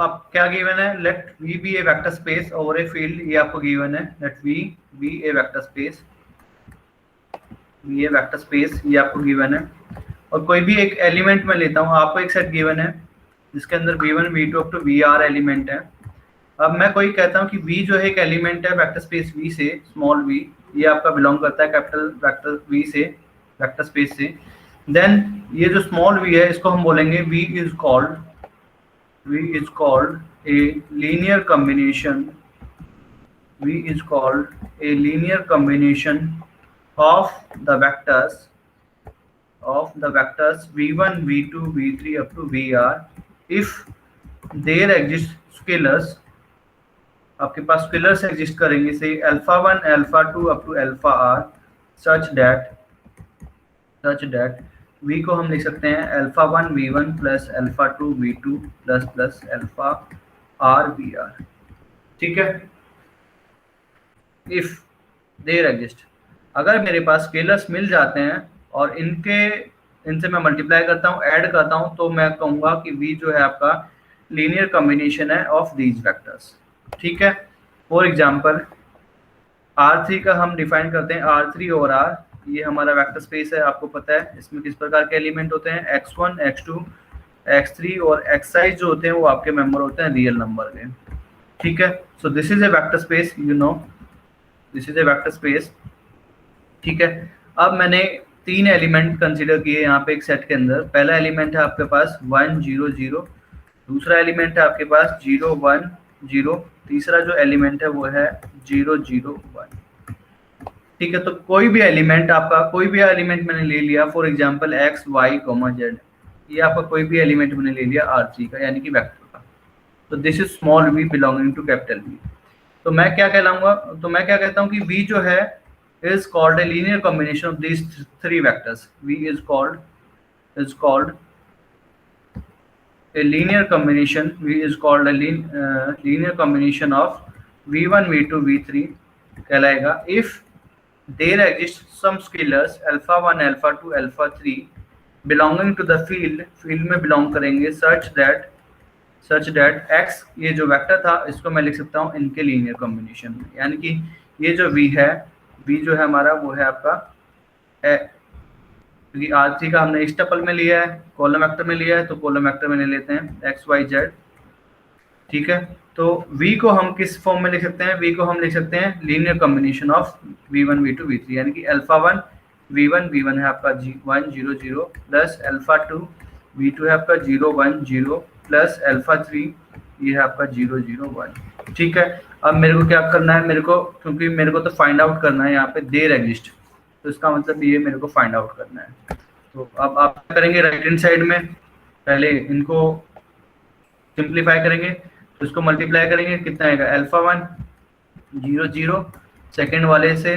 आप क्या गिवन है, let V be a vector space over a field, ये आपको गिवन है, let V be a vector space, ये वेक्टर स्पेस ये आपको गिवन है। और कोई भी एक एलिमेंट में लेता हूँ, आपको एक सेट गिवन है जिसके अंदर v1 v2 up to vr element है। अब मैं कोई कहता हूँ कि v जो है एक एलिमेंट है वेक्टर स्पेस v से, स्मॉल v, ये आपका बिलोंग करता है कैपिटल वेक्टर v से, वेक्टर स्पेस से। देन ये जो स्मॉल v है इसको हम बोलेंगे v is called a linear combination, v is called a linear combination of the vectors v1 v2 v3 up to vr if there exist scalars, आपके पास स्केलर्स एग्जिस्ट करेंगे से alpha 1 alpha 2 up to alpha r such that v को हम लिख सकते हैं alpha 1 v1 plus alpha 2 v2 plus plus alpha r vr। ठीक है, इफ देयर एग्जिस्ट, अगर मेरे पास स्केलर्स मिल जाते हैं और इनसे मैं मल्टीप्लाई करता हूँ, ऐड करता हूँ, तो मैं कहूँगा कि v जो है आपका लीनियर कॉम्बिनेशन है ऑफ दीज वेक्टर्स। ठीक है, फॉर एग्जांपल R3 का हम डिफाइन करते हैं, R3 और R ये हमारा वेक्टर स्पेस है, आपको पता है इसमें किस प्रकार के एलिमेंट होते हैं, x1 x2 x3 और xi जो होते हैं वो आपके मेंबर होते हैं रियल नंबर के। ठीक है, so this is a vector space, you know this is a vector space. ठीक है, अब मैंने 3 एलिमेंट कंसीडर किए यहाँ पे एक सेट के अंदर। पहला एलिमेंट है आपके पास 1 0 0, दूसरा एलिमेंट है आपके पास 0 1 0, तीसरा जो एलिमेंट है वो है 0 0 1। ठीक है, तो कोई भी एलिमेंट मैंने ले लिया, for example x y z, ये आपका कोई भी एलिमेंट मैंने ले लिया R3 का यानी कि वेक्टर का, तो this is small v belonging to capital V। तो मैं क्या कहता हूँ कि v जो है is called a linear combination of these 3 vectors, v is called a linear combination, linear combination of v1 v2 v3 कहलाएगा if there exist some scalars alpha 1 alpha 2 alpha 3 belonging to the field में belong करेंगे such that x ये जो vector था इसको मैं लिख सकता हूँ इनके लीनियर कॉम्बिनेशन में, यानी कि ये जो v है, v जो है हमारा वो है आपका, क्योंकि R3 का हमने इस टपल में लिया है, कॉलम वेक्टर में लिया है, तो कॉलम वेक्टर में ले लेते हैं x y z। ठीक है, तो v को हम किस फॉर्म में लिख सकते हैं, v को हम लिख सकते हैं linear combination of v1 v2 v3, यानी कि अल्फा 1 v1 है आपका 1 0 0 प्लस अल्फा 2 v2 है आपका 0 1 0 प्लस अल्फा 3 ये है आपका 0 0 1। ठीक है, अब मेरे को क्या करना है, क्योंकि मेरे को तो फाइंड आउट करना है यहाँ पे देयर एग्जिस्ट, तो इसका मतलब ये मेरे को फाइंड आउट करना है। तो अब आप क्या करेंगे, राइट हैंड साइड में पहले इनको सिंप्लीफाई करेंगे, तो इसको मल्टीप्लाई करेंगे, कितना आएगा अल्फा 1 0 0, सेकेंड वाले से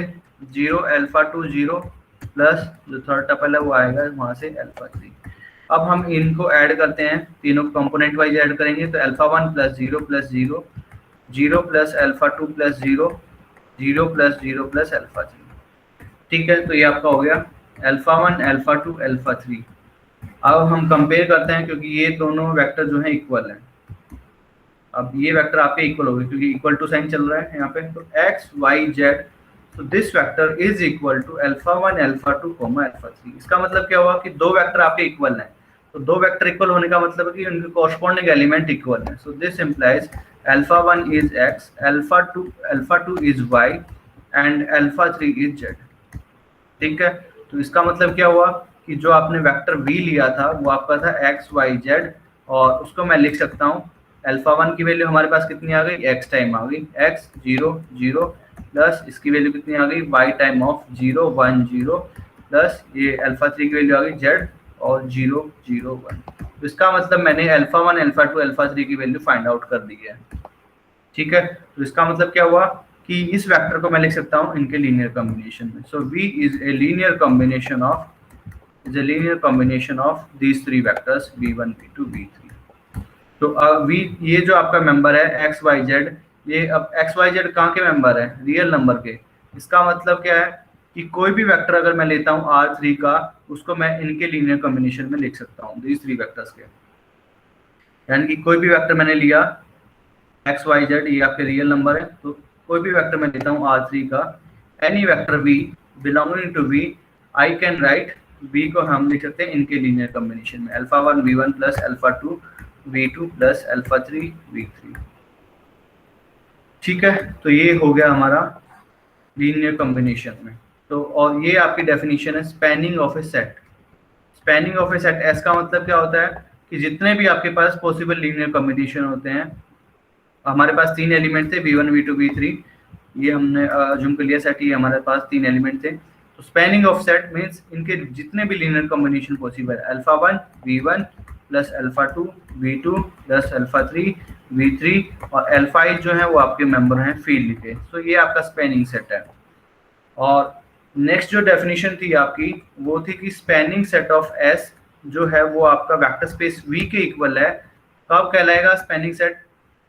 0 अल्फा 2 0 प्लस जो थर्ड टपल है वो आएगा वहां से अल्फा 3। अब हम इनको ऐड करते हैं, तीनों कंपोनेंट वाइज ऐड करेंगे, तो alpha 1 plus 0 plus 0 0 plus alpha 2 plus 0 0 plus 0 plus alpha 3। ठीक है, तो ये आपका हो गया अल्फा 1 अल्फा 2 अल्फा 3। अब हम कंपेयर करते हैं क्योंकि ये दोनों वेक्टर जो हैं इक्वल हैं। अब ये वेक्टर आपके इक्वल हो गए क्योंकि इक्वल टू साइन चल रहा है यहाँ पे, तो x y z, तो this vector is equal to alpha 1 alpha 2 alpha 3। इसका मतलब क्या हुआ कि दो वेक्टर आपके इक्वल हैं, तो दो वेक्टर इक्वल होने का मतलब है कि उनके कॉरस्पॉन्डिंग एलिमेंट इक्वल है। So this implies alpha 1 is x, alpha 2 is y and alpha 3 is z। ठीक है, तो इसका मतलब क्या हुआ कि जो आपने वेक्टर v लिया था वो आपका था x y z, और उसको मैं लिख सकता हूँ अल्फा 1 की वैल्यू हमारे पास कितनी आ गई, x टाइम आ गई, x 0 0 प्लस इसकी वैल्यू कितनी आ गई y टाइम ऑफ 0 1 0 प्लस ये अल्फा 3 की वैल्यू आ गई z और 0 0 1। तो इसका मतलब मैंने अल्फा 1 अल्फा 2 अल्फा 3 की वैल्यू फाइंड आउट कर दी है। ठीक है, तो इसका मतलब क्या हुआ कि इस वेक्टर को मैं लिख सकता हूँ इनके लीनियर कॉम्बिनेशन में। सो v is a linear combination of these 3 vectors v1 v2 v3। तो v ये जो आपका मेंबर है x y z, ये अब x y z कहाँ के मेंबर है, रियल नंबर के। इसका मतलब क्या है कि कोई भी वेक्टर अगर मैं लेता हूँ R3 का, उसको मैं इनके लीनियर कॉम्बिनेशन में लिख सकता हूँ, these 3 वेक्टर्स के। यानी कि कोई भी वेक्टर मैंने लिया एक्स वाई जेड, ये आपके रियल नंबर है, तो कोई भी वेक्टर मैं लेता हूँ R3 का, any vector V belonging to V, I can write V को हम लिख सकते हैं इनके लीनियर कॉम्बिनेशन में, α1 V1 plus α2 V2 plus α3 V3। ठीक है, तो ये हो गया हमारा लीनियर कॉम्बिनेशन में। तो और ये आपकी डेफिनेशन है spanning of A set. Spanning of A set, S का मतलब क्या होता है कि जितने भी आपके पास पॉसिबल लीनियर कॉम्बिनेशन होते हैं, हमारे पास 3 एलिमेंट थे V1 V2 V3, ये हमने अज्यूम कर लिया सेट, ये हमारे पास 3 एलिमेंट थे। तो स्पैनिंग ऑफ सेट मींस इनके जितने भी लीनियर कॉम्बिनेशन पॉसिबल है, α1 V1 plus α2 V2 plus α3 V3 और α जो है वो आपके मेंबर हैं फील्ड के। तो ये आपका स्पैनिंग सेट है। और नेक्स्ट जो डेफिनेशन थी आपकी वो थी कि स्पैनिंग सेट ऑफ एस जो है वो आपका वेक्टर स्पेस V के इक्वल है। कब कहलाएगा spanning set?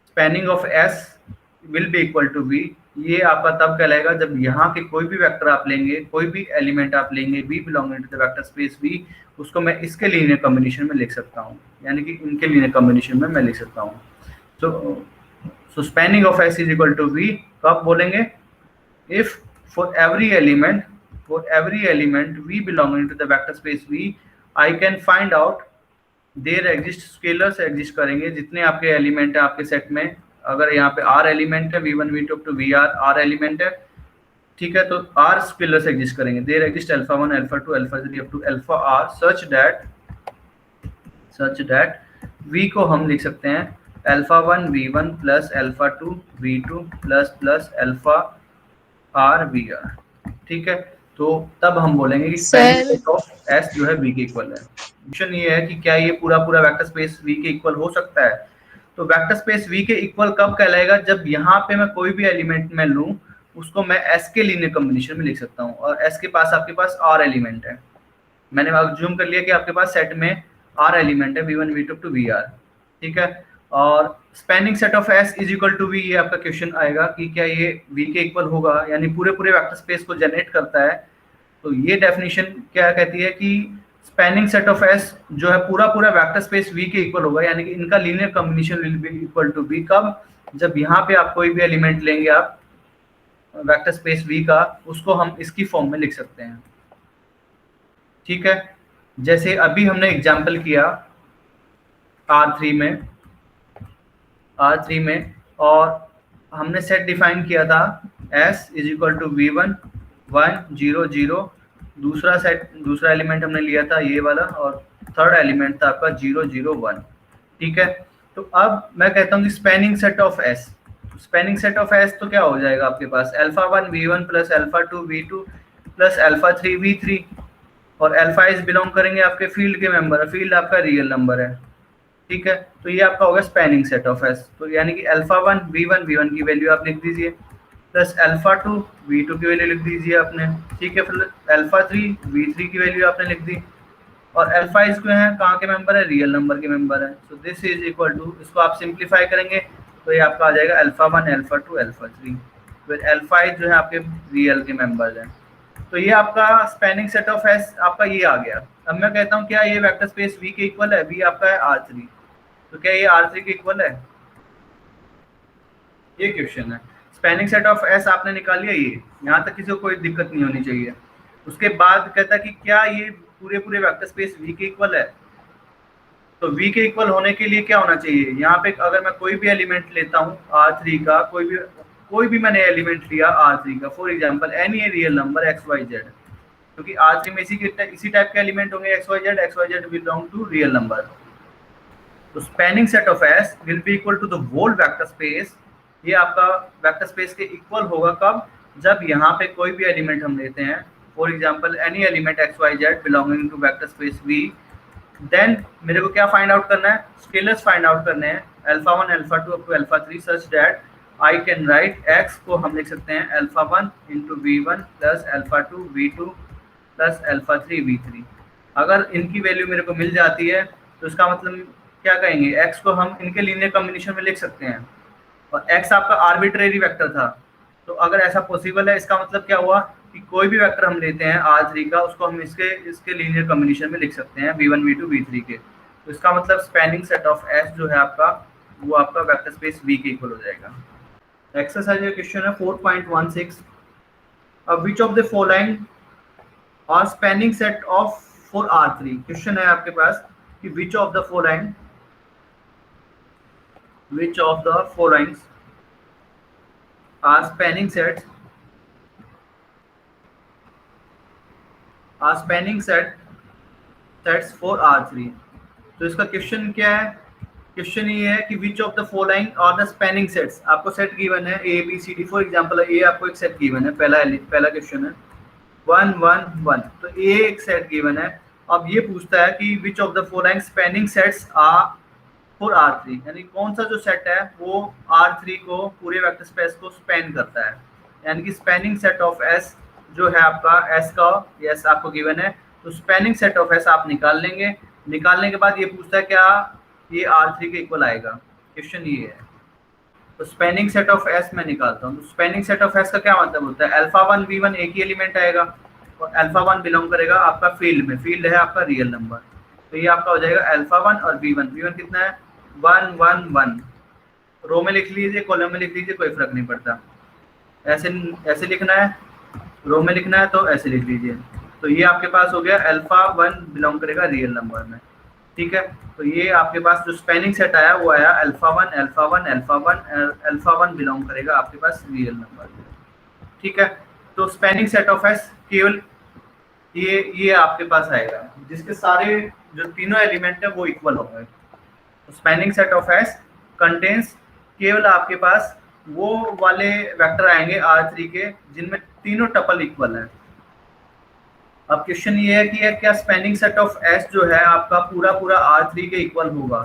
Spanning of S will be equal to V। ये आपका तब कहलाएगा जब यहाँ के कोई भी वेक्टर आप लेंगे, कोई भी एलिमेंट आप लेंगे V belonging to the vector space V, उसको मैं इसके लीनियर कॉम्बिनेशन में लिख सकता हूँ, यानी कि इनके लीनियर कॉम्बिनेशन में मैं लिख सकता हूँ। So spanning of S is equal to V कब बोलेंगे? If for every element V belonging to the vector space V, I can find out there exist scalars exist करेंगे जितने आपके एलिमेंट है आपके सेट में। अगर यहाँ पे R एलिमेंट है, V1 V2 to VR R element है, ठीक है, तो R स्केलर्स एग्जिस्ट करेंगे। There exist α1 α2 α3 up to alpha R such that V को हम लिख सकते हैं α1 V1 plus α2 V2 plus alpha R VR। ठीक है, तो तब हम बोलेंगे कि स्पैनिंग सेट ऑफ S जो है V के इक्वल है। क्वेश्चन ये है कि क्या ये पूरा वेक्टर स्पेस V के इक्वल हो सकता है? तो वेक्टर स्पेस V के इक्वल कब कहलाएगा? जब यहाँ पे मैं कोई भी एलिमेंट में लूं उसको मैं S के लीनियर कॉम्बिनेशन में लिख सकता हूँ, और S के पास आपके पास R एलिमेंट है। मैंने अज्यूम कर लिया कि आपके पास सेट में R एलिमेंट है V1 V2 to VR, ठीक है, और spanning set of S is equal to V, ये आपका क्वेश्चन आएगा कि क्या ये V के इक्वल होगा, यानी पूरे वेक्टर स्पेस को जनरेट करता है। तो ये डेफिनेशन क्या कहती है कि स्पैनिंग सेट ऑफ S जो है पूरा वेक्टर स्पेस V के इक्वल होगा, यानी कि इनका linear combination will be equal to V। कब? जब यहाँ पे आप कोई भी एलिमेंट लेंगे आप वेक्टर स्पेस V का, उसको हम इसकी फॉर्म में लिख सकते हैं। ठीक है, जैसे अभी हमने एग्जाम्पल किया R3 में, और हमने सेट डिफाइन किया था S is equal to V1 1 0 0, दूसरा एलिमेंट हमने लिया था ये वाला, और थर्ड एलिमेंट था आपका 0 0 1। ठीक है, तो अब मैं कहता हूँ कि spanning set of S, spanning set of S तो क्या हो जाएगा आपके पास α1 V1 plus α2 V2 plus α3 V3, और अल्फा इज बिलोंग करेंगे आपके फील्ड के मेंबर, फील्ड आपका रियल नंबर है। ठीक है, तो ये आपका होगा स्पैनिंग सेट ऑफ एस। तो यानी कि α1 V1 की वैल्यू आप लिख दीजिए, प्लस α2 V2 की वैल्यू लिख दीजिए आपने, ठीक है, फिर α3 V3 की वैल्यू आपने लिख दी, और अल्फा इज जो है कहाँ के मेंबर है? रियल नंबर के मेंबर है। So this is equal to, इसको आप सिंप्लीफाई करेंगे तो ये आपका आ जाएगा α1 α2 α3, फिर अल्फा इज जो है आपके रियल के मेंबर्स हैं। तो ये आपका स्पैनिंग सेट ऑफ एस आपका ये आ गया। अब मैं कहता हूँ क्या ये वेक्टर स्पेस V के इक्वल है? V आपका है R3, तो क्या ये R3 के इक्वल है? ये क्वेश्चन है। स्पैनिंग सेट ऑफ एस आपने निकाल लिया, ये यहाँ तक किसी को कोई दिक्कत नहीं होनी चाहिए। उसके बाद कहता है कि क्या ये पूरे वेक्टर स्पेस V के इक्वल है? तो V के इक्वल होने के लिए क्या होना चाहिए? यहाँ पे अगर मैं कोई भी एलिमेंट लेता हूँ R3 का, कोई भी मैंने एलिमेंट लिया R3 का, for example any real number XYZ, क्योंकि R3 में इसी टाइप के एलिमेंट होंगे XYZ belong to real number. तो spanning set of S will be equal to the whole vector space. ये आपका वेक्टर स्पेस के इक्वल होगा कब? जब यहाँ पे कोई भी एलिमेंट हम लेते हैं, for example any element XYZ belonging to vector space V, then मेरे को क्या फाइंड आउट करना है? स्केलर्स फाइंड आउट करने हैं, α1 α2 up to α3 such that I can write x को हम लिख सकते हैं α1 into V1 plus α2 V2 plus α3 V3। अगर इनकी वैल्यू मेरे को मिल जाती है तो इसका मतलब क्या कहेंगे? x को हम इनके लीनियर कॉम्बिनेशन में लिख सकते हैं, और x आपका आर्बिट्रेरी वेक्टर था। तो अगर ऐसा पॉसिबल है, इसका मतलब क्या हुआ कि कोई भी वेक्टर हम लेते हैं R3 का, उसको हम इसके लीनियर कॉम्बिनेशन में लिख सकते हैं V1 V2 V3 के। तो इसका मतलब स्पैनिंग सेट ऑफ एस जो है आपका, वो आपका वेक्टर स्पेस वी के इक्वल हो जाएगा। एक्सरसाइज का क्वेश्चन है 4.16, which of the following are spanning set of for R3। Question है आपके पास कि which of the following, which of the following are spanning sets sets for R3। तो इसका क्वेश्चन क्या है, क्वेश्चन ये है कि which of the following are the spanning sets. आपको सेट गिवन है A B C D, for example A आपको एक सेट गिवन है, पहला क्वेश्चन है 1 1 1, तो ए एक सेट गिवन है। अब ये पूछता है कि which of the following spanning sets are for R3, यानी कौन सा जो सेट है वो R3 को, पूरे वेक्टर स्पेस को स्पैन करता है, यानी कि स्पैनिंग सेट ऑफ S जो है आपका S का, यस आपको गिवन है, तो स्पैनिंग सेट ऑफ S आप निकाल लेंगे। निकालने के बाद ये पूछता है क्या ये R3 के इक्वल आएगा, क्वेश्चन ये है। तो स्पैनिंग सेट ऑफ S मैं निकालता हूँ। तो स्पैनिंग सेट ऑफ S का क्या मतलब होता है, अल्फा 1 V1 एक ही एलिमेंट आएगा, और अल्फा 1 बिलोंग करेगा आपका फील्ड में, फील्ड है आपका रियल नंबर, तो ये आपका हो जाएगा अल्फा 1 और V1 कितना है 1 1 1। रो में लिख लीजिए, कॉलम में लिख लीजिए, कोई फर्क नहीं पड़ता, ऐसे लिखना है, रो में लिखना है तो ऐसे लिख लीजिए। तो ये आपके पास हो गया अल्फा 1 बिलोंग करेगा रियल नंबर में, ठीक है। तो ये आपके पास जो स्पैनिंग सेट आया वो आया alpha 1 alpha 1 alpha 1 alpha 1 belong करेगा आपके पास रियल नंबर में, ठीक है। तो स्पैनिंग सेट ऑफ एस केवल ये आपके पास आएगा जिसके सारे जो तीनों एलिमेंट है वो इक्वल होंगे। Spanning set of S contains केवल आपके पास वो वाले वेक्टर आएंगे R3 के जिनमें तीनों टपल इक्वल हैं। अब क्वेश्चन ये है कि क्या स्पैनिंग सेट ऑफ एस जो है आपका पूरा R3 के इक्वल होगा,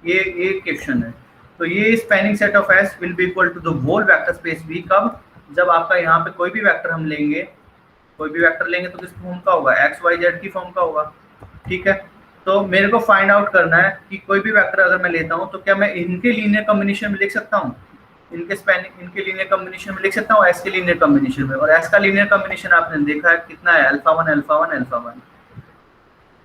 ये क्वेश्चन है। तो ये spanning set of S will be equal to the whole vector space V, कब, जब आपका यहाँ पे कोई भी वेक्टर हम लेंगे, कोई भी वेक्टर लेंगे तो किस फॉर्म का होगा, एक्स वाई जेड की फॉर्म का होगा, ठीक है। तो मेरे को फाइंड आउट करना है कि कोई भी वेक्टर अगर मैं लेता हूँ तो क्या मैं इनके लीनियर कॉम्बिनेशन में लिख सकता हूँ, इनके लीनियर कॉम्बिनेशन में लिख सकता हूँ एस के लीनियर कॉम्बिनेशन में। और एस का लीनियर कॉम्बिनेशन आपने देखा है कितना है, अल्फा 1 अल्फा 1 अल्फा 1।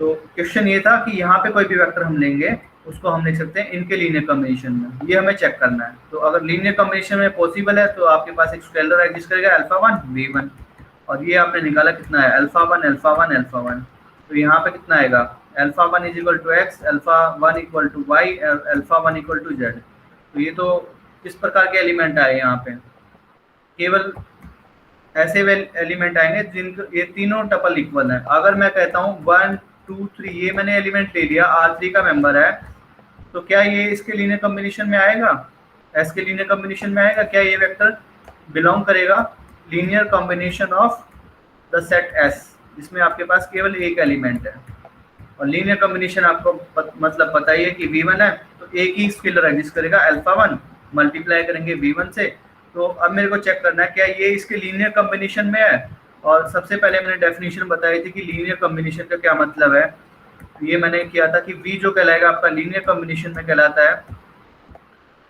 तो क्वेश्चन ये था कि यहाँ पे कोई भी वेक्टर हम लेंगे उसको हम लिख सकते हैं इनके लीनियर कॉम्बिनेशन में, ये हमें चेक करना है। तो अगर लीनियर कॉम्बिनेशन में पॉसिबल है तो आपके पास एक स्केलर एग्जिस्ट करेगा अल्फा 1 v1, और ये आपने निकाला कितना है अल्फा 1 अल्फा 1 अल्फा 1। तो यहाँ पे कितना आएगा alpha 1 is equal to X, alpha 1 equal to Y, alpha 1 equal to Z. तो ये तो किस प्रकार के एलिमेंट आए यहाँ पे, केवल ऐसे एलिमेंट आएंगे जिनके ये तीनों टपल इक्वल हैं। अगर मैं कहता हूँ 1 2 3, ये मैंने एलिमेंट ले लिया R3 का मेंबर है, तो क्या ये इसके लीनियर कॉम्बिनेशन में आएगा, एस के लीनियर कॉम्बिनेशन में आएगा, क्या ये वेक्टर बिलोंग करेगा linear combination of the set S जिसमें आपके पास केवल एक एलिमेंट है। और लीनियर कॉम्बिनेशन आपको मतलब पता ही है कि V1 है तो एक ही स्केलर एग्जिस्ट करेगा अल्फा 1, मल्टीप्लाई करेंगे V1 से। तो अब मेरे को चेक करना है क्या ये इसके लीनियर कॉम्बिनेशन में है। और सबसे पहले मैंने डेफिनेशन बताई थी कि लीनियर कॉम्बिनेशन का क्या मतलब है, ये मैंने किया था कि V जो कहलाएगा आपका लीनियर कॉम्बिनेशन में कहलाता है,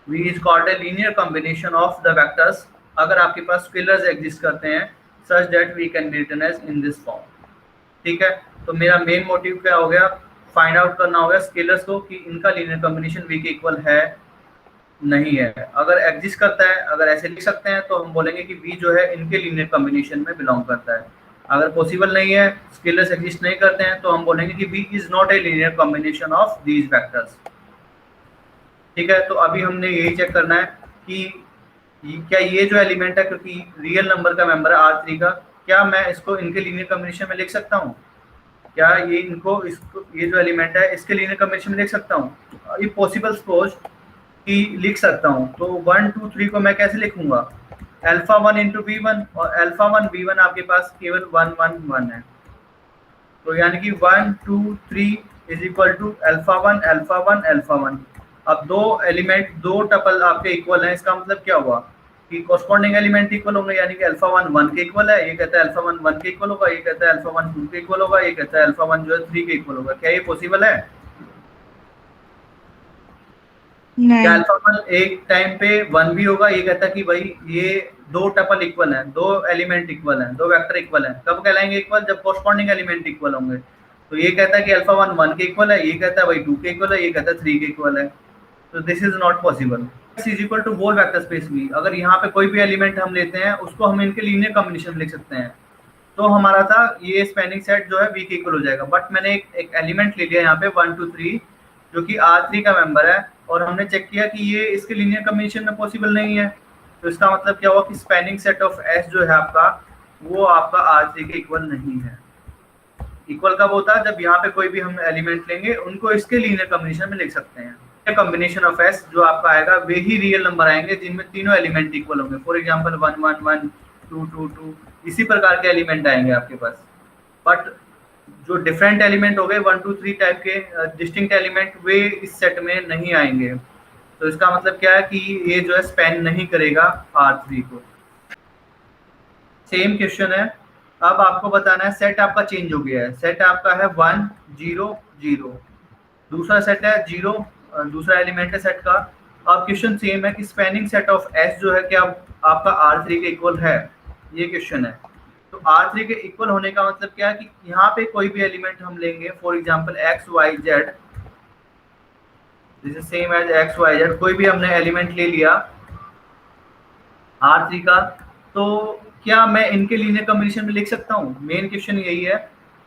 V is called a linear combination of the vectors अगर आपके पास स्केलर्स एग्जिस्ट करते हैं such that we can written as in this form, ठीक है। तो मेरा मेन मोटिव क्या हो गया, फाइंड आउट करना होगा स्केलर्स को कि इनका लीनियर कॉम्बिनेशन V के इक्वल है नहीं है। अगर एग्जिस्ट करता है, अगर ऐसे लिख सकते हैं तो हम बोलेंगे कि V जो है इनके लीनियर कॉम्बिनेशन में बिलोंग करता है। अगर पॉसिबल नहीं है, स्केलर्स एग्जिस्ट नहीं करते हैं, तो हम बोलेंगे कि V is not a linear combination of these vectors, ठीक है। तो अभी हमने यही चेक करना है कि क्या ये जो एलिमेंट है, क्योंकि रियल नंबर का मेंबर है R3 का, क्या मैं इसको इनके लीनियर कॉम्बिनेशन में लिख सकता हूँ, क्या ये इसको ये जो एलिमेंट है इसके लीनियर कॉम्बिनेशन में लिख सकता हूँ। ये पॉसिबल सपोज कि लिख सकता हूँ, तो 1 2 3 को मैं कैसे लिखूंगा, अल्फा 1 इंटू V1, और अल्फा 1 V1 आपके पास केवल 1 1 1 है। तो यानी कि 1 2 3 is equal to alpha 1 alpha 1 alpha 1। अब दो टपल आपके इक्वल हैं, इसका मतलब क्या हुआ कि कॉरस्पॉन्डिंग एलिमेंट इक्वल होंगे, यानी कि अल्फा 1 1 के इक्वल है, ये कहता है अल्फा 1 1 के इक्वल होगा, ये कहता है अल्फा 1 2 के इक्वल होगा, ये कहता है अल्फा 1 जो है 3 के इक्वल होगा। क्या ये पॉसिबल है? क्या अल्फा 1 एक टाइम पे 1 भी होगा, ये कहता है कि भाई ये दो टपल इक्वल हैं, दो एलिमेंट इक्वल हैं, दो वेक्टर इक्वल हैं, कब कहलाएंगे इक्वल, जब कॉरस्पॉन्डिंग एलिमेंट इक्वल होंगे। तो ये कहता है कि अल्फा वन 1 के इक्वल है, ये कहता है भाई 2 के इक्वल है, ये कहता है 3 के इक्वल है। तो this is not possible. X is equal to whole vector space V। अगर यहाँ पे कोई भी एलिमेंट हम लेते हैं उसको हम इनके लीनियर कॉम्बिनेशन लिख सकते हैं। तो हमारा था ये स्पैनिंग सेट जो है V के इक्वल हो जाएगा, बट मैंने एक एलिमेंट ले लिया यहाँ पे 1 2 3 जो कि R3 का मेंबर है, और हमने चेक किया कि ये इसके लीनियर कॉम्बिनेशन में पॉसिबल नहीं है। तो इसका मतलब क्या हुआ कि स्पैनिंग सेट ऑफ S जो है आपका, वो आपका R3 के इक्वल नहीं है। इक्वल कब होता है? जब यहाँ पे कोई भी हम एलिमेंट लेंगे उनको इसके लीनियर कॉम्बिनेशन में लिख सकते हैं। कॉम्बिनेशन ऑफ S जो आपका आएगा वे ही रियल नंबर आएंगे जिनमें तीनों एलिमेंट इक्वल होंगे। फॉर एग्जांपल 1 1 1 2 2 2 इसी प्रकार के एलिमेंट आएंगे आपके पास। बट जो डिफरेंट एलिमेंट हो गए 1 2 3 टाइप के डिस्टिंक्ट एलिमेंट, वे इस सेट में नहीं आएंगे। तो इसका मतलब क्या है कि ये जो है स्पैन नहीं करेगा R3 को। सेम क्वेश्चन है, अब आपको बताना है सेट आपका चेंज हो गया है। सेट आपका है 1 0 0, दूसरा सेट है 0, दूसरा एलिमेंट है सेट का। अब क्वेश्चन सेम है कि स्पैनिंग सेट ऑफ S जो है क्या आपका R3 के इक्वल है, ये क्वेश्चन है। तो R3 के इक्वल होने का मतलब क्या है कि यहाँ पे कोई भी एलिमेंट हम लेंगे, for example x y z, this is same as x y z, कोई भी हमने एलिमेंट ले लिया R3 का, तो क्या मैं इनके लीनियर कॉम्बिनेशन में लिख सकता हूँ? मेन क्वेश्चन यही है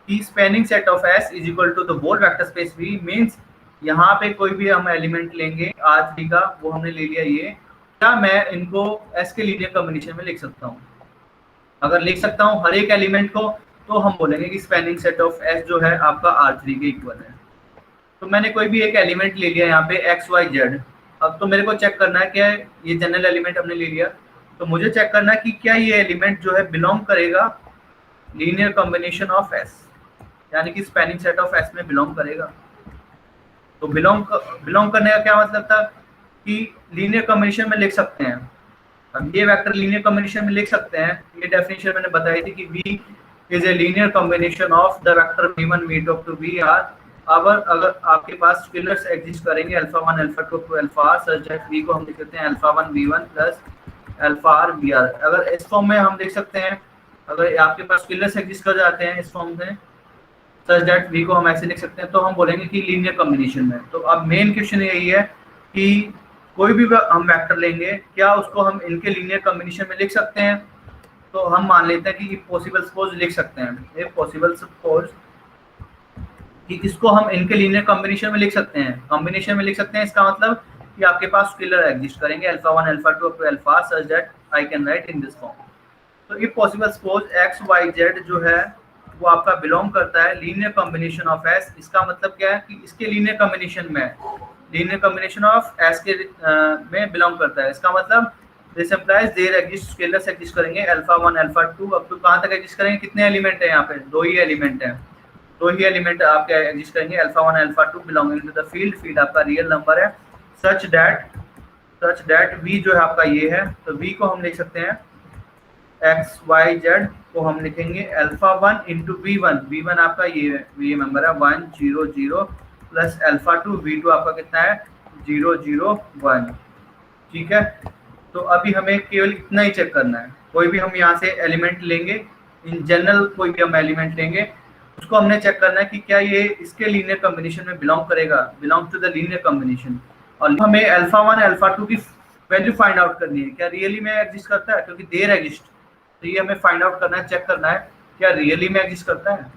कि spanning set of S is equal to the whole vector space V, means यहाँ पे कोई भी हम एलिमेंट लेंगे R3 का, वो हमने ले लिया ये, क्या मैं इनको S के लीनियर कॉम्बिनेशन में लिख सकता हूँ? अगर लिख सकता हूँ हर एक एलिमेंट को, तो हम बोलेंगे कि स्पैनिंग सेट ऑफ S जो है आपका R3 के इक्वल है। तो मैंने कोई भी एक एलिमेंट ले लिया यहाँ पे x y z। अब तो मेरे को चेक करना है क्या ये जनरल एलिमेंट हमने ले लिया, तो मुझे चेक करना है कि क्या ये एलिमेंट जो है बिलोंग करेगा लीनियर कॉम्बिनेशन ऑफ S, यानी कि स्पैनिंग सेट ऑफ S में बिलोंग करेगा। तो बिलोंग करने का क्या मतलब था कि लीनियर कॉम्बिनेशन में लिख सकते हैं। हम ये वेक्टर लीनियर कॉम्बिनेशन में लिख सकते हैं। ये डेफिनेशन मैंने बताई थी कि V is a linear combination of the vector V1 V2 to VR। अगर आपके पास स्केलर्स एग्जिस्ट करेंगे alpha 1 alpha 2 to alpha r, such that V को हम लिख सकते हैं alpha 1 V1 plus alpha r VR। अगर इस फॉर्म में हम लिख सकते हैं, अगर आपके पास स्केलर्स एग्जिस्ट कर जाते हैं इस फॉर्म में, सच दैट V को हम ऐसे लिख सकते हैं, तो हम बोलेंगे कि लीनियर कॉम्बिनेशन में। तो अब मेन क्वेश्चन यही है कि कोई भी हम वेक्टर लेंगे, क्या उसको हम इनके लीनियर कॉम्बिनेशन में लिख सकते हैं? तो हम मान लेते हैं कि पॉसिबल सपोज लिख सकते हैं। ये पॉसिबल सपोज कि इसको हम इनके लीनियर कॉम्बिनेशन में लिख सकते हैं, कॉम्बिनेशन में लिख सकते हैं। इसका मतलब कि आपके पास स्केलर एग्जिस्ट करेंगे alpha 1 alpha 2 up to alpha such that I can write in this form. तो if possible suppose x y z जो है वो आपका बिलोंग करता है लीनियर कॉम्बिनेशन ऑफ S। इसका मतलब क्या है कि इसके लीनियर कॉम्बिनेशन में, लीनियर कॉम्बिनेशन ऑफ S के में बिलोंग करता है। इसका मतलब this implies there exist scalars exist करेंगे अल्फा 1 अल्फा 2 अप टू कहां तक एग्जिस्ट करेंगे? कितने एलिमेंट है यहाँ पे? दो ही एलिमेंट है, दो ही एलिमेंट आपके एग्जिस्ट करेंगे alpha 1 alpha 2 belonging to the field. Field आपका रियल नंबर है सच दैट V जो है आपका ये है। तो V को हम लिख सकते हैं x y z को हम लिखेंगे अल्फा 1 इंटू V1 आपका ये मेंबर है 1 0 0 प्लस अल्फा 2 V2 आपका कितना है 0 0 1। ठीक है, तो अभी हमें केवल इतना ही चेक करना है। कोई भी हम यहाँ से एलिमेंट लेंगे, इन जनरल कोई भी हम एलिमेंट लेंगे, उसको हमने चेक करना है कि क्या ये इसके लीनियर कॉम्बिनेशन में बिलोंग करेगा, belong to the linear combination. और हमें अल्फा 1 अल्फा 2 की वैल्यू फाइंड आउट करनी है, क्या रियली में एग्जिस्ट करता है, क्योंकि देर एग्जिस्ट। तो ये हमें फाइंड आउट करना है, चेक करना है क्या रियली में एग्जिस्ट करता है,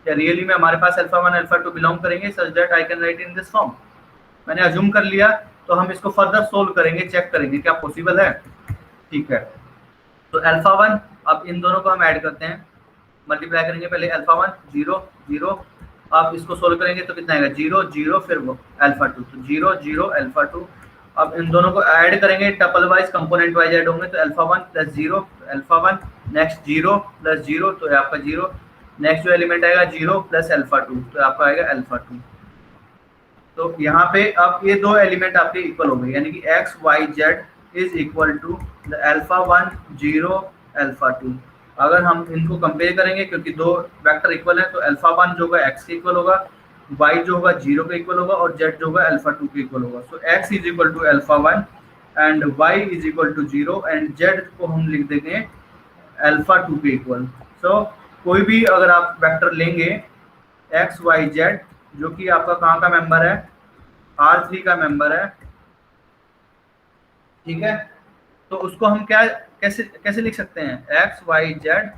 क्या रियली में हमारे पास अल्फा 1 अल्फा 2 बिलोंग करेंगे सच that I can write in this form. मैंने अज्यूम कर लिया, तो हम इसको फर्दर सोल्व करेंगे, चेक करेंगे क्या पॉसिबल है। ठीक है, तो अल्फा 1, अब इन दोनों को हम ऐड करते हैं, मल्टीप्लाई करेंगे पहले अल्फा 1 0 0, आप इसको सोल्व करेंगे तो कितना आएगा 0 0 फिर वो अल्फा 2, तो 0 0 अल्फा 2। अब इन दोनों को ऐड करेंगे tuple wise, component wise add होंगे, तो alpha 1 plus 0 alpha 1, next 0 plus 0 तो आपका 0, नेक्स्ट जो एलिमेंट आएगा 0 प्लस अल्फा 2 तो आपका आएगा अल्फा 2। तो यहाँ पे अब ये दो एलिमेंट आपके इक्वल हो गए, यानी कि x y z is equal to the alpha 1 0 alpha 2। अगर हम इनको कंपेयर करेंगे, क्योंकि दो वेक्टर इक्वल है, तो अल्फा 1 जो होगा x के इक्वल होगा, y जो होगा 0 के इक्वल होगा, और z जो होगा अल्फा 2 के इक्वल होगा। So x is equal to alpha 1 and y is equal to 0 and z को हम लिख देंगे अल्फा 2 के इक्वल। सो कोई भी अगर आप वेक्टर लेंगे एक्स वाई जेड जो कि आपका कहाँ का मेंबर है, R3 का मेंबर है, ठीक है। तो उसको हम क्या कैसे कैसे लिख सकते हैं, एक्स वाई जेड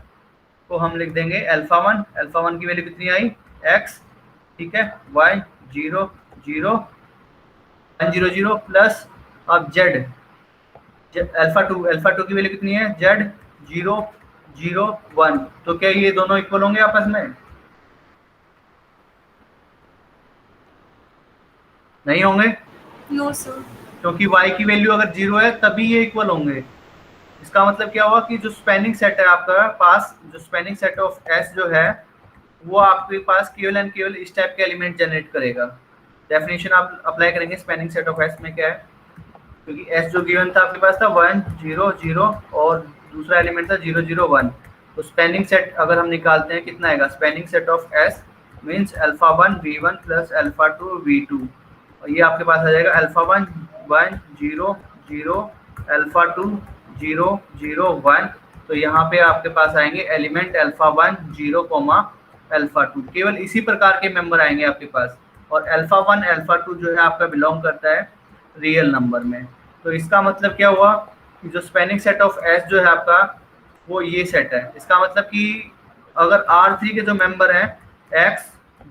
को हम लिख देंगे अल्फा वन की वैल्यू कितनी आई, एक्स, ठीक है, वाई 0 0 1 0 0 प्लस अब जेड अल्फा टू की वैल्यू कितनी है, जेड 0 0 1। तो क्या ये दोनों इक्वल होंगे आपस में, नहीं होंगे, नो सर। क्योंकि y की वैल्यू अगर 0 है तभी ये इक्वल होंगे। इसका मतलब क्या हुआ कि जो स्पैनिंग सेट है आपका पास, जो स्पैनिंग सेट ऑफ S जो है वो आपके पास केवल एंड केवल इस टाइप के एलिमेंट जनरेट करेगा। डेफिनेशन आप अप्लाई करेंगे स्पैनिंग सेट ऑफ S में क्या है, क्योंकि S जो गिवन था आपके पास था 1 0 0 और दूसरा एलिमेंट था 0 0 1। तो स्पैनिंग सेट अगर हम निकालते हैं कितना आएगा, spanning set of S means alpha 1 V1 plus alpha 2 V2, और ये आपके पास आ जाएगा अल्फा 1 1 0 0 अल्फा 2 0 0 1। तो यहाँ पे आपके पास आएंगे एलिमेंट अल्फा 1 0 अल्फा 2, केवल इसी प्रकार के मेंबर आएंगे आपके पास। और अल्फा 1 अल्फा 2 जो है आपका बिलोंग करता है रियल नंबर में। तो इसका मतलब क्या हुआ कि जो स्पैनिंग सेट ऑफ S जो है आपका वो ये सेट है। इसका मतलब कि अगर R3 के जो मेंबर हैं X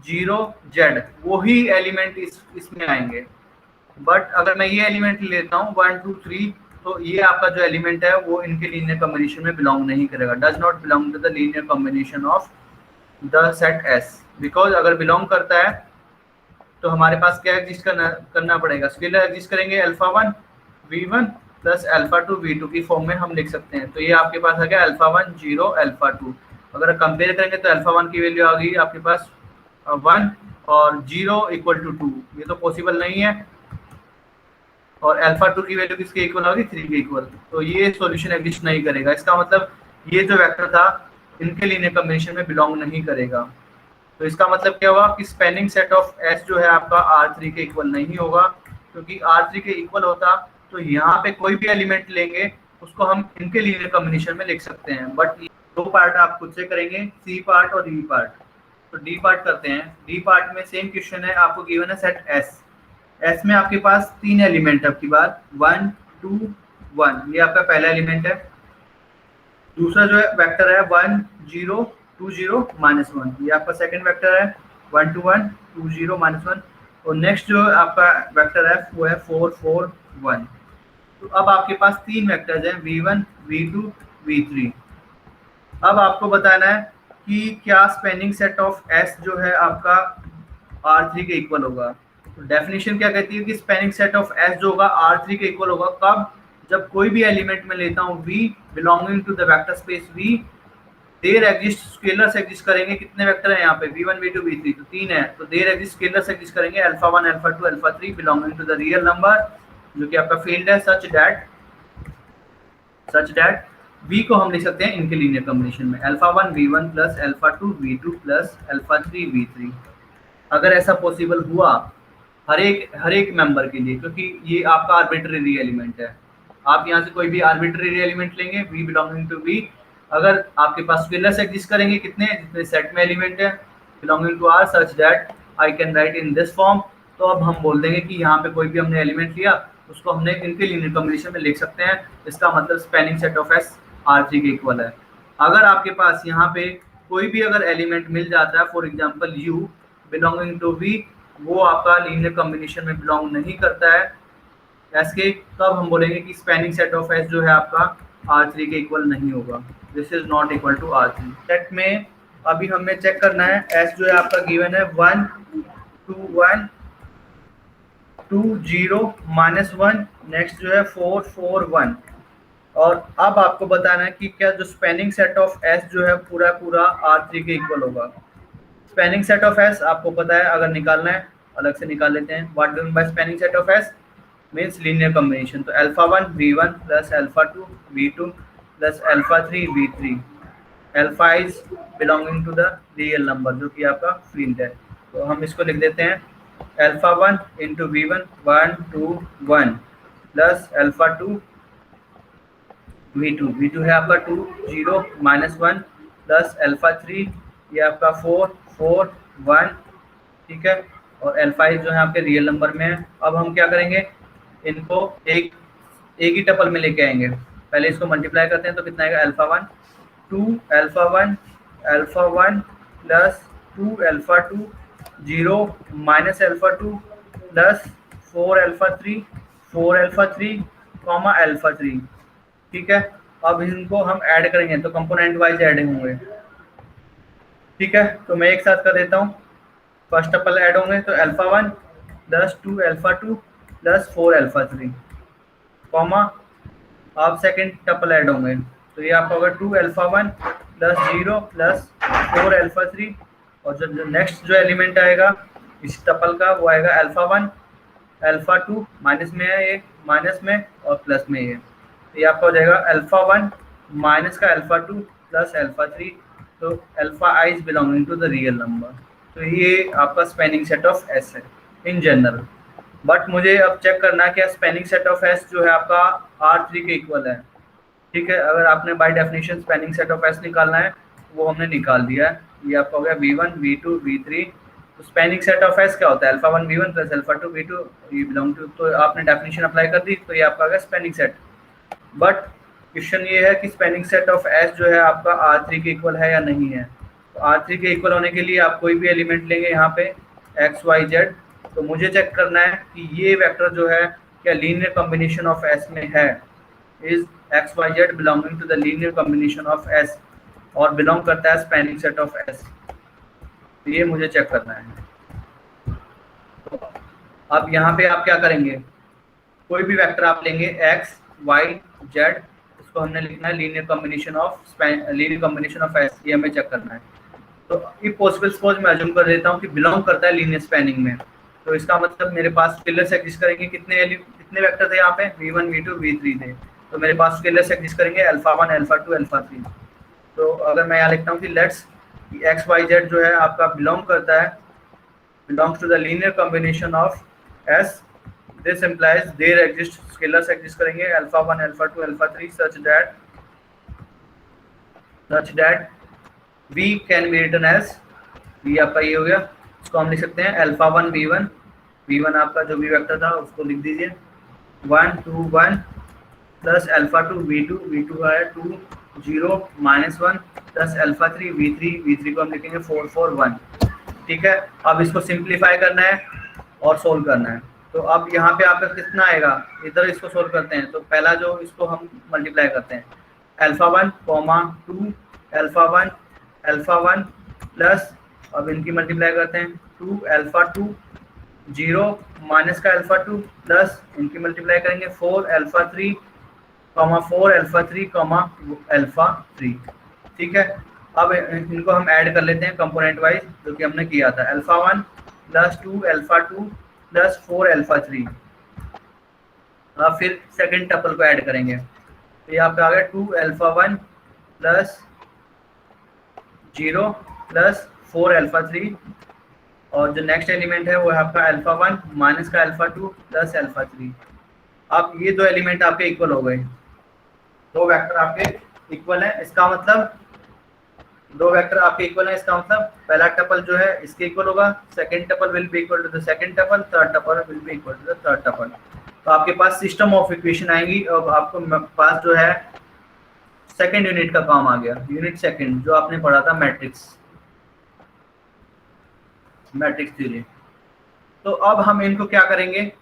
0 Z वही एलिमेंट इसमें आएंगे। बट अगर मैं ये एलिमेंट लेता हूँ 1 2 3, तो ये आपका जो एलिमेंट है वो इनके लीनियर कॉम्बिनेशन में बिलोंग नहीं करेगा, does not belong to the linear combination of the set S। Because अगर बिलोंग करता है तो हमारे पास क्या एग्जिस्ट करना पड़ेगा, स्केलर एग्जिस्ट करेंगे alpha 1 V1 plus alpha 2 V2 की फॉर्म में हम लिख सकते हैं। तो ये आपके पास आ गया अल्फा 1 0 अल्फा 2। अगर कंपेयर करेंगे तो अल्फा 1 की वैल्यू आ गई आपके पास 1 और 0 इक्वल टू 2, ये तो पॉसिबल नहीं है। और अल्फा 2 की वैल्यू किसके इक्वल होगी, 3 के इक्वल। तो ये सॉल्यूशन एग्जिस्ट नहीं करेगा। इसका मतलब ये जो वेक्टर था इनके लीनियर कॉम्बिनेशन में बिलोंग नहीं करेगा। तो इसका मतलब क्या हुआ कि स्पैनिंग सेट ऑफ S जो है आपका R3 के इक्वल नहीं होगा, क्योंकि R3 के इक्वल होता तो यहाँ पे कोई भी एलिमेंट लेंगे उसको हम इनके लीनियर कॉम्बिनेशन में लिख सकते हैं। बट दो पार्ट आप खुद से करेंगे, C पार्ट और D पार्ट। तो D पार्ट करते हैं। D पार्ट में सेम क्वेश्चन है, आपको गिवन है सेट S में आपके पास 3 एलिमेंट है आपकी बार 1 2 1, ये आपका पहला एलिमेंट है। दूसरा जो है वेक्टर है 1 0 2 0 -1, ये आपका सेकंड वेक्टर है 1 2 1 2 0 -1। और नेक्स्ट जो आपका वेक्टर है वो है 4 4 1। तो अब आपके पास 3 वेक्टर्स हैं V1 V2 V3। अब आपको बताना है कि क्या स्पैनिंग सेट ऑफ S जो है आपका R3 के इक्वल होगा। तो डेफिनेशन क्या कहती है कि स्पैनिंग सेट ऑफ S जो होगा R3 के इक्वल होगा कब, जब कोई भी एलिमेंट में लेता हूँ V belonging to the vector space V, there exist scalars exist करेंगे। कितने वेक्टर हैं यहाँ पे V1 V2 V3, तो 3 है। तो देयर एग्जिस्ट स्केलर्स एग्जिस्ट करेंगे alpha 1 alpha 2 alpha 3 belonging to the real number जो कि आपका फील्ड है, सच दैट V को हम लिख सकते हैं इनके लीनियर कॉम्बिनेशन में alpha 1 V1 plus alpha 2 V2 plus alpha 3 V3। अगर ऐसा पॉसिबल हुआ हर एक मेंबर के लिए, क्योंकि ये आपका आर्बिट्रेरी एलिमेंट है, आप यहाँ से कोई भी आर्बिट्रेरी एलिमेंट लेंगे V बिलोंगिंग टू V, अगर आपके पास स्केलर्स एग्जिस्ट करेंगे कितने, जितने सेट में एलिमेंट है belonging to R such that I can write in this form, तो अब हम बोल देंगे कि यहाँ पे कोई भी हमने एलिमेंट लिया उसको हमने इनके लीनियर कॉम्बिनेशन में लिख सकते हैं। इसका मतलब spanning set of S R3 के इक्वल है। अगर आपके पास यहाँ पे कोई भी अगर एलिमेंट मिल जाता है, for example U belonging to V, वो आपका लीनियर कॉम्बिनेशन में बिलोंग नहीं करता है S के, तब हम बोलेंगे कि स्पैनिंग सेट ऑफ S जो है आपका R3 के इक्वल नहीं होगा, this is not equal to R3। Set में अभी हमें चेक करना है S जो है आपका गिवन है 1 2 1 2 0 -1, नेक्स्ट जो है 4 4 1। और अब आपको बताना है कि क्या जो स्पैनिंग सेट ऑफ S जो है पूरा R3 के इक्वल होगा। स्पैनिंग सेट ऑफ S आपको पता है, अगर निकालना है अलग से निकाल लेते हैं। What do mean by spanning set of S means linear combination. तो alpha 1 V1 plus alpha 2 V2 plus alpha 3 V3, alpha is belonging to the real number जो कि आपका फील्ड है। तो हम इसको लिख देते हैं alpha 1 into V1 1 2 1 plus alpha 2 V2 है आपका 2 0 -1 प्लस अल्फा 3 ये आपका 4 4 1, ठीक है, और अल्फा जो है आपके रियल नंबर में है। अब हम क्या करेंगे, इनको एक ही टपल में लेके आएंगे। पहले इसको मल्टीप्लाई करते हैं तो कितना आएगा, alpha 1 2 alpha 1 plus 2 alpha 2 0 minus alpha 2 plus 4 alpha 3 comma alpha 3, ठीक है। अब इनको हम ऐड करेंगे तो कंपोनेंट वाइज ऐड होंगे, ठीक है। तो मैं एक साथ कर देता हूँ। फर्स्ट टपल ऐड होंगे तो alpha 1 plus 2 alpha 2 plus 4 alpha 3, comma आप सेकेंड टपल ऐड होंगे तो ये आपका होगा 2 अल्फा 1 प्लस 0 प्लस 4 अल्फा 3, और जो नेक्स्ट जो एलिमेंट आएगा इस टपल का वो आएगा अल्फा 2 माइनस में है, ये माइनस में और प्लस में ये, तो ये आपका हो जाएगा अल्फा 1 माइनस का अल्फा 2 प्लस अल्फा 3। तो alpha i is belonging to the real number. तो ये आपका स्पैनिंग सेट ऑफ एस है इन जनरल। बट मुझे अब चेक करना है कि स्पैनिंग सेट ऑफ एस जो है आपका R3 के इक्वल है, ठीक है। अगर आपने by definition spanning set of S निकालना है वो हमने निकाल दिया है। ये आपका हो गया V1 V2 V3। तो स्पैनिंग सेट ऑफ एस क्या होता है, alpha 1 V1 plus alpha 2 V2 ये बिलोंग टू, तो आपने डेफिनेशन अप्लाई कर दी तो ये आपका आ गया स्पैनिंग सेट। बट क्वेश्चन ये है कि स्पैनिंग सेट ऑफ एस जो है आपका R3 के इक्वल है या नहीं है। तो R3 के इक्वल होने के लिए आप कोई भी एलिमेंट लेंगे यहाँ पे एक्स वाई जेड, तो मुझे चेक करना है कि ये वेक्टर जो है क्या लीनियर कॉम्बिनेशन ऑफ एस में है। Is X Y Z belonging to the linear combination of S और बिलोंग करता है स्पैनिंग सेट ऑफ एस, तो ये मुझे चेक करना है। तो अब यहाँ पे आप क्या करेंगे, कोई भी वेक्टर आप लेंगे एक्स वाई जेड, इसको हमने लिखना है लीनियर कॉम्बिनेशन ऑफ एस, ये हमें चेक करना है। तो ये पॉसिबल सपोज मैं अज्यूम कर देता हूँ कि बिलोंग करता है लीनियर स्पैनिंग में, तो इसका मतलब मेरे पास स्केलर्स एग्जिस्ट करेंगे, कितने वेक्टर थे यहाँ पे, v1 v2 v3 थे, तो मेरे पास स्केलर्स एग्जिस्ट करेंगे अल्फा 1 अल्फा 2 अल्फा 3। तो अगर मैं यहाँ लिखता हूँ कि लेट्स एक्स वाई जेड जो है आपका बिलोंग करता है, belongs to the linear combination of S, this implies there exist scalars exist करेंगे alpha 1 alpha 2 alpha 3 such that v can be written as, v आपका ये हो गया, इसको हम लिख सकते हैं अल्फा 1 v1 आपका जो भी वेक्टर था उसको लिख दीजिए 1 2 1 प्लस अल्फा 2 v2 आया 2 0 माइनस 1 प्लस अल्फा 3 v3 को हम लिखेंगे 4 4 1, ठीक है। अब इसको सिंप्लीफाई करना है और सोल्व करना है। तो अब यहाँ पे आपका कितना आएगा, इधर इसको सोल्व करते हैं तो पहला जो इसको हम मल्टीप्लाई करते हैं अल्फा 1 कॉमा 2 अल्फा 1 प्लस, अब इनकी मल्टीप्लाई करते हैं 2 अल्फा 2 0 माइनस का अल्फा 2 प्लस इनकी मल्टीप्लाई करेंगे 4 अल्फा 3 कॉमा अल्फा 3, ठीक है। अब इनको हम ऐड कर लेते हैं कंपोनेंट वाइज जो कि हमने किया था alpha 1 plus 2 alpha 2 plus 4 alpha 3। अब फिर सेकंड टपल को ऐड करेंगे तो यहाँ पे आ गया 2 अल्फा 1 प्लस 0 प्लस 4 अल्फा 3, और जो नेक्स्ट एलिमेंट है वो है आपका अल्फा 1 माइनस का अल्फा 2 प्लस अल्फा 3। अब ये दो एलिमेंट आपके इक्वल हो गए, दो वेक्टर आपके इक्वल है, इसका मतलब दो वेक्टर आपके इक्वल है, इसका मतलब पहला टपल जो है इसके इक्वल होगा, second tuple will be equal to the second tuple, third tuple will be equal to the third tuple. तो आपके पास सिस्टम ऑफ इक्वेशन आएंगी। अब आपको पास जो है सेकंड यूनिट का काम आ गया, यूनिट सेकंड जो आपने पढ़ा था मैट्रिक्स थ्योरी। तो अब हम इनको क्या करेंगे,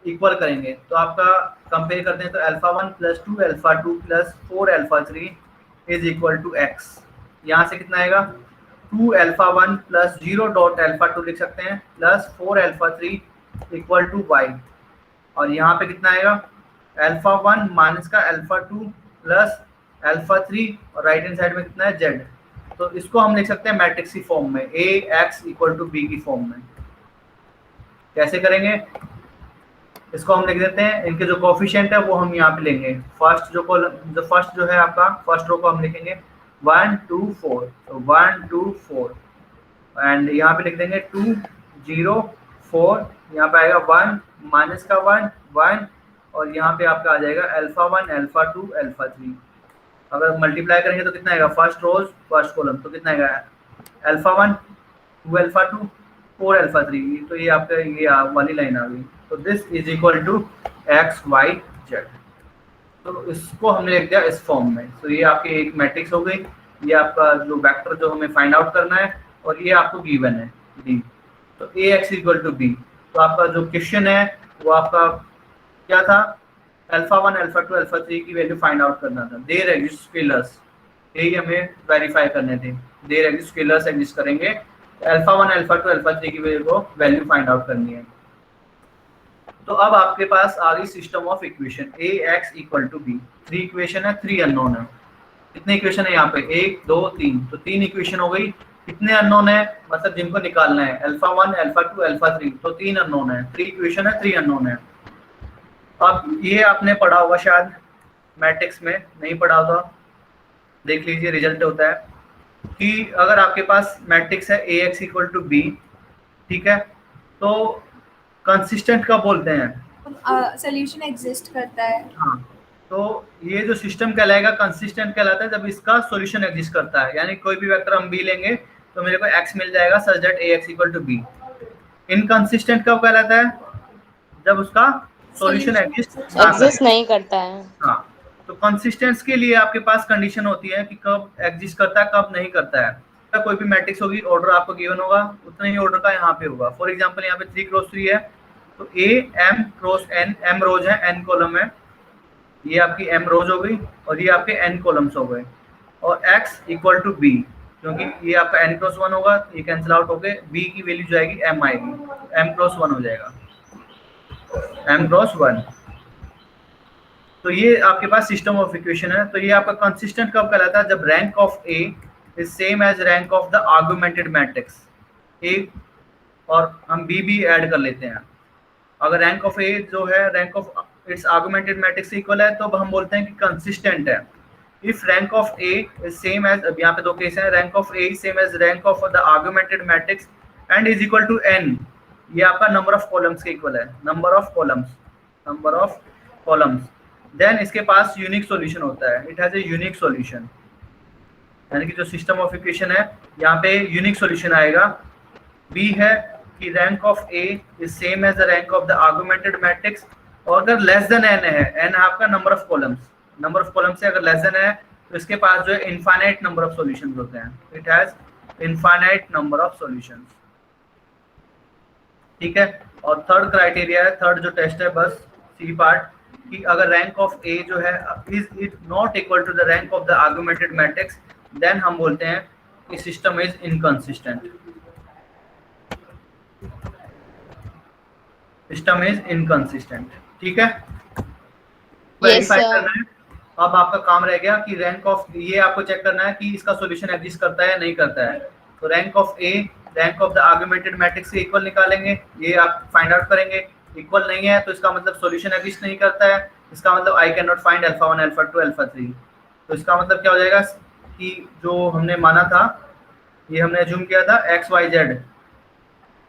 इक्वल करेंगे। तो आपका कंपेयर करते हैं तो alpha 1 plus 2 alpha 2 plus 4 alpha 3 is equal to X. यहाँ से कितना आएगा 2 अल्फा 1 प्लस 0 डॉट अल्फा 2 लिख सकते हैं plus 4 alpha 3 equal to Y, और यहाँ पे कितना आएगा अल्फा 1 माइनस का अल्फा 2 प्लस अल्फा 3 और राइट हैंड साइड में कितना है जेड। तो इसको हम लिख सकते हैं मैट्रिक्स की फॉर्म में ए एक्स इक्वल टू बी की फॉर्म में। कैसे करेंगे, इसको हम लिख देते हैं, इनके जो कोफिशिएंट है वो हम यहाँ पे लेंगे। फर्स्ट जो है आपका फर्स्ट रो को हम लिखेंगे 1 2 4, तो 1 2 4 एंड यहाँ पे लिख देंगे 2 0 4, यहाँ पे आएगा 1 माइनस का 1 1, और यहाँ पे आपका आ जाएगा अल्फा 1 अल्फा 2 अल्फा 3। अगर मल्टीप्लाई करेंगे तो कितना आएगा फर्स्ट रोज फर्स्ट कॉलम, तो कितना आएगा अल्फा 1 2 अल्फा 2 4 अल्फा 3, तो ये आपका ये वाली लाइन आ गई। तो this is equal to X Y Z. तो इसको हमने लिख दिया इस फॉर्म में। तो ये आपकी एक मैट्रिक्स हो गई, ये आपका जो वेक्टर जो हमें फाइंड आउट करना है, और ये आपको गिवन है डी। तो ए एक्स इक्वल टू बी। तो आपका जो क्वेश्चन है वो आपका क्या था, अल्फा 1 अल्फा 2 अल्फा 3 की वैल्यू फाइंड आउट करना था। देयर एग्जिस्ट स्केलर्स, यही हमें वेरीफाई करने थे। देयर एग्जिस्ट स्केलर्स एग्जिस्ट करेंगे, अल्फा 1 अल्फा 2 अल्फा 3 की वैल्यू फाइंड आउट करनी है। तो अब आपके पास आ गई system of equation A X equal to B. 3 equation है, 3 अननोन है। कितने इक्वेशन है यहाँ पे, 1 2 3, तो 3 इक्वेशन हो गई। कितने अननोन है, मतलब जिनको निकालना है, अल्फा 1 अल्फा 2 अल्फा 3, तो 3 अननोन है। 3 इक्वेशन है, 3 अननोन है। अब ये आपने पढ़ा होगा शायद मैट्रिक्स में, नहीं पढ़ा होगा देख लीजिए। रिजल्ट होता है कि अगर आपके पास मैट्रिक्स है ए एक्स इक्वल टू बी, ठीक है, तो कंसिस्टेंट कब बोलते हैं, सोल्यूशन एग्जिस्ट करता है। हाँ, तो ये जो सिस्टम कहलाएगा कंसिस्टेंट कहलाता है जब इसका सॉल्यूशन एग्जिस्ट करता है। यानी कोई भी वेक्टर हम बी लेंगे तो मेरे को एक्स मिल जाएगा such that A X equal to B. Inconsistent कब कहलाता है, जब उसका सॉल्यूशन एग्जिस्ट ना करे। एग्जिस्ट नहीं करता है। हाँ, तो कंसिस्टेंस के लिए आपके पास कंडीशन होती है कि कब एग्जिस्ट करता है कब नहीं करता है। कोई भी मैट्रिक्स होगी, ऑर्डर आपको गिवन होगा, उतना ही ऑर्डर का यहाँ पे होगा। फॉर एग्जांपल यहाँ पे 3 क्रॉस 3 है, तो A m cross n, m rows है एन कॉलम है, ये आपकी एम रोज हो गई और ये आपके एन कॉलम्स हो गए। और एक्स इक्वल टू बी, क्योंकि ये आपका एन क्रॉस 1 होगा, ये कैंसिल आउट हो गए, बी की वैल्यू जाएगी एम आएगी, एम क्रॉस 1 हो जाएगा, एम क्रॉस 1। तो ये आपके पास सिस्टम ऑफ इक्वेशन है। तो ये आपका कंसिस्टेंट कब कहलाता है, जब rank of A is same as rank of the augmented matrix A, और हम बी भी ऐड कर लेते हैं। अगर रैंक ऑफ ए जो है rank of its augmented matrix से इक्वल है, तो हम बोलते हैं कि कंसिस्टेंट है। If rank of A is same as, अब यहाँ पे दो केस हैं, rank of A is same as rank of the augmented matrix and is equal to n, ये आपका नंबर ऑफ कॉलम्स के इक्वल है, नंबर ऑफ कॉलम्स, देन इसके पास यूनिक सॉल्यूशन होता है। It has a unique solution, यानी कि जो सिस्टम ऑफ इक्वेशन है यहाँ पे यूनिक सॉल्यूशन आएगा। बी है कि rank of A is same as the rank of the augmented matrix, और अगर लेस देन एन है, एन है आपका नंबर ऑफ कॉलम्स से अगर लेस देन है, तो इसके पास जो है इनफाइनाइट नंबर ऑफ सॉल्यूशंस होते हैं। It has infinite number of solutions, ठीक है। और थर्ड क्राइटेरिया है, थर्ड जो टेस्ट है बस सी पार्ट, कि अगर रैंक ऑफ ए जो है is it not equal to the rank of the augmented matrix, then हम बोलते हैं कि system is inconsistent, system is inconsistent, ठीक है। वेरीफाई करना है। अब आपका काम रह गया कि रैंक ऑफ, ये आपको चेक करना है कि इसका सॉल्यूशन एग्जिस्ट करता है या नहीं करता है। तो rank of A rank of the augmented matrix से इक्वल निकालेंगे, ये आप फाइंड आउट करेंगे। इक्वल नहीं है तो इसका मतलब सॉल्यूशन एग्जिस्ट नहीं करता है, इसका मतलब I can not find alpha 1 alpha 2 alpha 3। तो इसका मतलब क्या हो जाएगा कि जो हमने माना था, ये हमने अज्यूम किया था X Y Z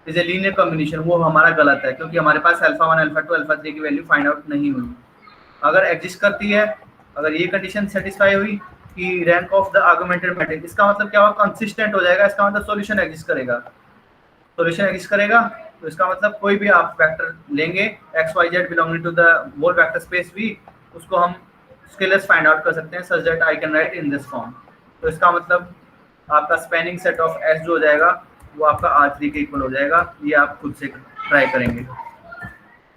is a linear combination, वो हमारा गलत है, क्योंकि हमारे पास अल्फा 1 अल्फा 2 अल्फा 3 की वैल्यू फाइंड आउट नहीं हुई। अगर एग्जिस्ट करती है, अगर ये कंडीशन सेटिस्फाई हुई कि rank of the augmented matrix, इसका मतलब क्या होगा, कंसिस्टेंट हो जाएगा। इसका मतलब सॉल्यूशन एग्जिस्ट करेगा, सॉल्यूशन एग्जिस्ट करेगा, तो इसका मतलब कोई भी आप वेक्टर लेंगे X Y Z belonging to the whole vector space V, उसको हम स्केलर्स फाइंड आउट कर सकते हैं such that I can write in this form. तो इसका मतलब आपका स्पैनिंग सेट ऑफ एस जो हो जाएगा वो आपका R3 के इक्वल हो जाएगा। ये आप खुद से ट्राई करेंगे।